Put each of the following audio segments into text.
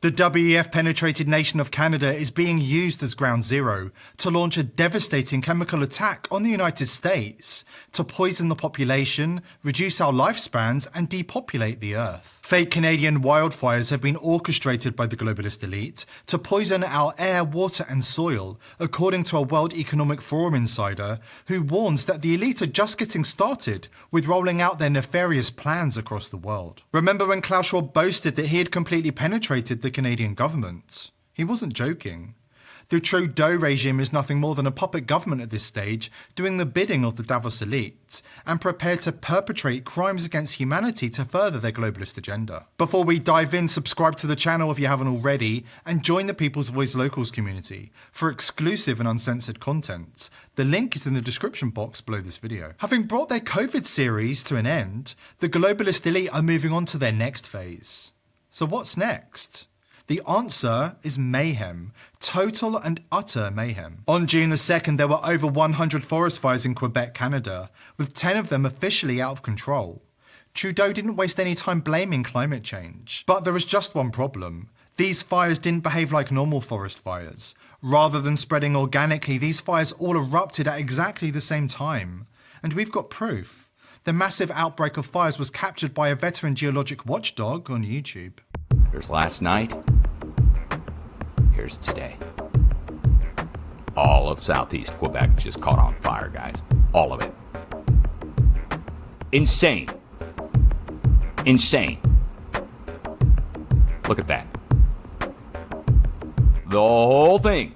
The WEF-penetrated nation of Canada is being used as ground zero to launch a devastating chemical attack on the United States to poison the population, reduce our lifespans, and depopulate the Earth. Fake Canadian wildfires have been orchestrated by the globalist elite to poison our air, water, and soil, according to a World Economic Forum insider who warns that the elite are just getting started with rolling out their nefarious plans across the world. Remember when Klaus Schwab boasted that he had completely penetrated the Canadian government? He wasn't joking. The Trudeau regime is nothing more than a puppet government at this stage, doing the bidding of the Davos elite, and prepared to perpetrate crimes against humanity to further their globalist agenda. Before we dive in, subscribe to the channel if you haven't already, and join the People's Voice Locals community for exclusive and uncensored content. The link is in the description box below this video. Having brought their COVID series to an end, the globalist elite are moving on to their next phase. So what's next? The answer is mayhem. Total and utter mayhem. On June the 2nd, there were over 100 forest fires in Quebec, Canada, with 10 of them officially out of control. Trudeau didn't waste any time blaming climate change. But there was just one problem. These fires didn't behave like normal forest fires. Rather than spreading organically, these fires all erupted at exactly the same time. And we've got proof. The massive outbreak of fires was captured by a veteran geologic watchdog on YouTube. Here's last night. Here's today. All of southeast Quebec just caught on fire, guys. All of it. Insane. Insane. Look at that. The whole thing.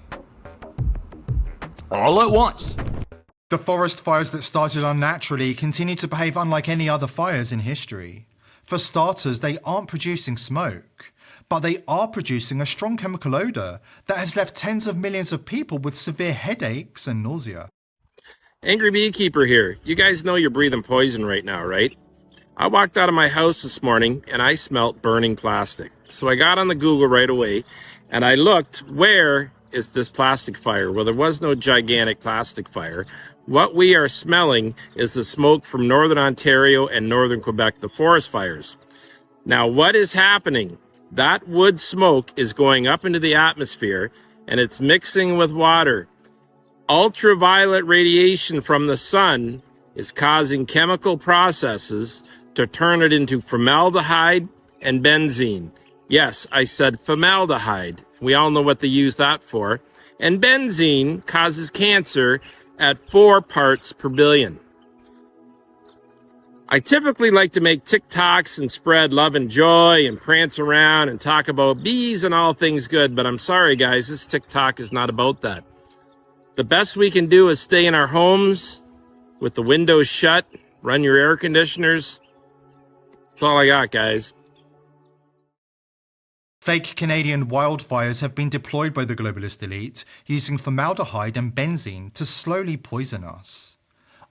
All at once. The forest fires that started unnaturally continue to behave unlike any other fires in history. For starters, they aren't producing smoke, but they are producing a strong chemical odor that has left tens of millions of people with severe headaches and nausea. Angry Beekeeper here. You guys know you're breathing poison right now, right? I walked out of my house this morning and I smelt burning plastic. So I got on the Google right away and I looked, where is this plastic fire? Well, there was no gigantic plastic fire. What we are smelling is the smoke from Northern Ontario and Northern Quebec, the forest fires. Now, what is happening? That wood smoke is going up into the atmosphere and it's mixing with water. Ultraviolet radiation from the sun is causing chemical processes to turn it into formaldehyde and benzene. Yes, I said formaldehyde. We all know what they use that for. And benzene causes cancer at 4 parts per billion. I typically like to make TikToks and spread love and joy and prance around and talk about bees and all things good, but I'm sorry guys, this TikTok is not about that. The best we can do is stay in our homes with the windows shut, run your air conditioners. That's all I got, guys. Fake Canadian wildfires have been deployed by the globalist elite using formaldehyde and benzene to slowly poison us.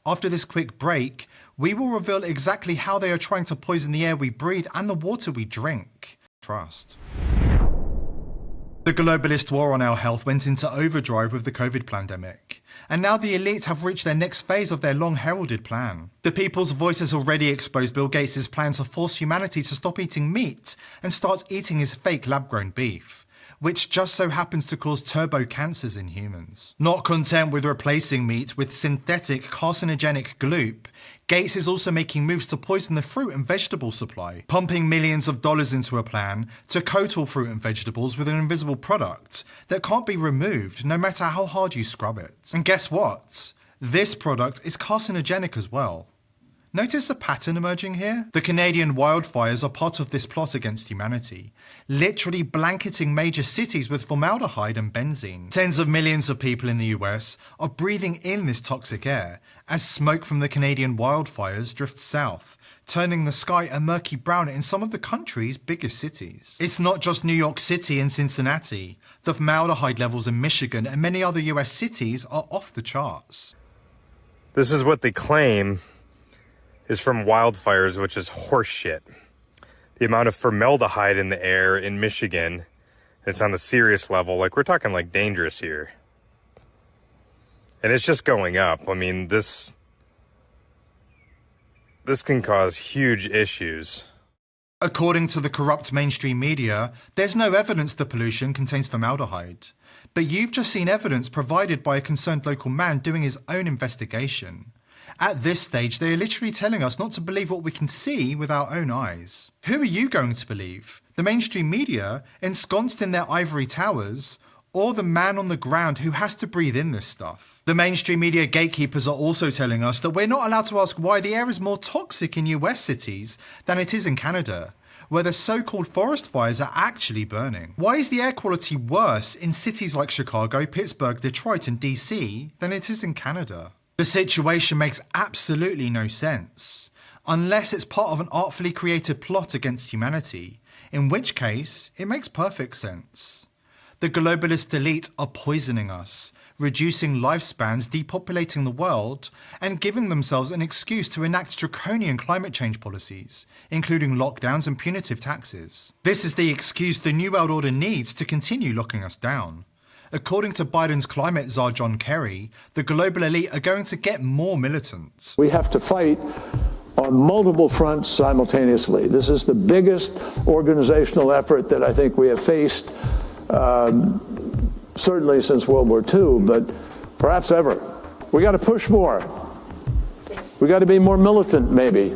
After this quick break, we will reveal exactly how they are trying to poison the air we breathe and the water we drink. Trust. The globalist war on our health went into overdrive with the COVID pandemic, and now the elite have reached their next phase of their long-heralded plan. The People's Voice has already exposed Bill Gates' plan to force humanity to stop eating meat and start eating his fake lab-grown beef, which just so happens to cause turbo cancers in humans. Not content with replacing meat with synthetic carcinogenic gloop, Gates is also making moves to poison the fruit and vegetable supply, pumping millions of dollars into a plan to coat all fruit and vegetables with an invisible product that can't be removed no matter how hard you scrub it. And guess what? This product is carcinogenic as well. Notice a pattern emerging here? The Canadian wildfires are part of this plot against humanity, literally blanketing major cities with formaldehyde and benzene. Tens of millions of people in the US are breathing in this toxic air as smoke from the Canadian wildfires drifts south, turning the sky a murky brown in some of the country's biggest cities. It's not just New York City and Cincinnati. The formaldehyde levels in Michigan and many other US cities are off the charts. This is what they claim is from wildfires, which is horseshit. The amount of formaldehyde in the air in Michigan, it's on the serious level, like we're talking like dangerous here. And it's just going up. I mean, this can cause huge issues. According to the corrupt mainstream media, there's no evidence the pollution contains formaldehyde. But you've just seen evidence provided by a concerned local man doing his own investigation. At this stage, they are literally telling us not to believe what we can see with our own eyes. Who are you going to believe? The mainstream media, ensconced in their ivory towers, or the man on the ground who has to breathe in this stuff? The mainstream media gatekeepers are also telling us that we're not allowed to ask why the air is more toxic in US cities than it is in Canada, where the so-called forest fires are actually burning. Why is the air quality worse in cities like Chicago, Pittsburgh, Detroit and DC than it is in Canada? The situation makes absolutely no sense, unless it's part of an artfully created plot against humanity, in which case it makes perfect sense. The globalist elite are poisoning us, reducing lifespans, depopulating the world, and giving themselves an excuse to enact draconian climate change policies, including lockdowns and punitive taxes. This is the excuse the New World Order needs to continue locking us down. According to Biden's climate czar John Kerry, the global elite are going to get more militant. We have to fight on multiple fronts simultaneously. This is the biggest organizational effort that I think we have faced certainly since World War II, but perhaps ever. We got to push more. We got to be more militant, maybe.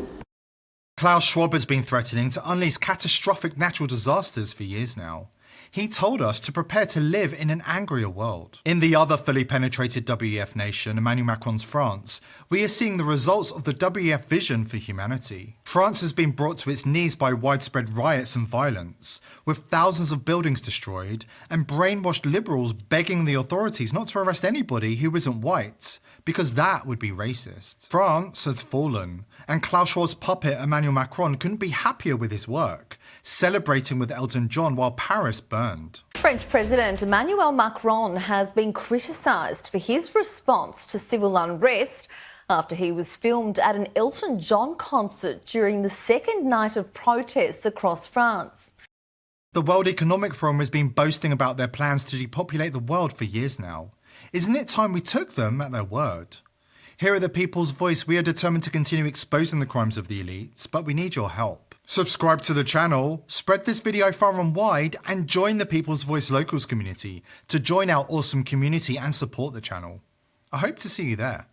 Klaus Schwab has been threatening to unleash catastrophic natural disasters for years now. He told us to prepare to live in an angrier world. In the other fully penetrated WEF nation, Emmanuel Macron's France, we are seeing the results of the WEF vision for humanity. France has been brought to its knees by widespread riots and violence, with thousands of buildings destroyed and brainwashed liberals begging the authorities not to arrest anybody who isn't white, because that would be racist. France has fallen, and Klaus Schwab's puppet Emmanuel Macron couldn't be happier with his work, celebrating with Elton John while Paris burned. French President Emmanuel Macron has been criticised for his response to civil unrest after he was filmed at an Elton John concert during the second night of protests across France. The World Economic Forum has been boasting about their plans to depopulate the world for years now. Isn't it time we took them at their word? Here at The People's Voice, we are determined to continue exposing the crimes of the elites, but we need your help. Subscribe to the channel, spread this video far and wide, and join the People's Voice Locals community to join our awesome community and support the channel. I hope to see you there.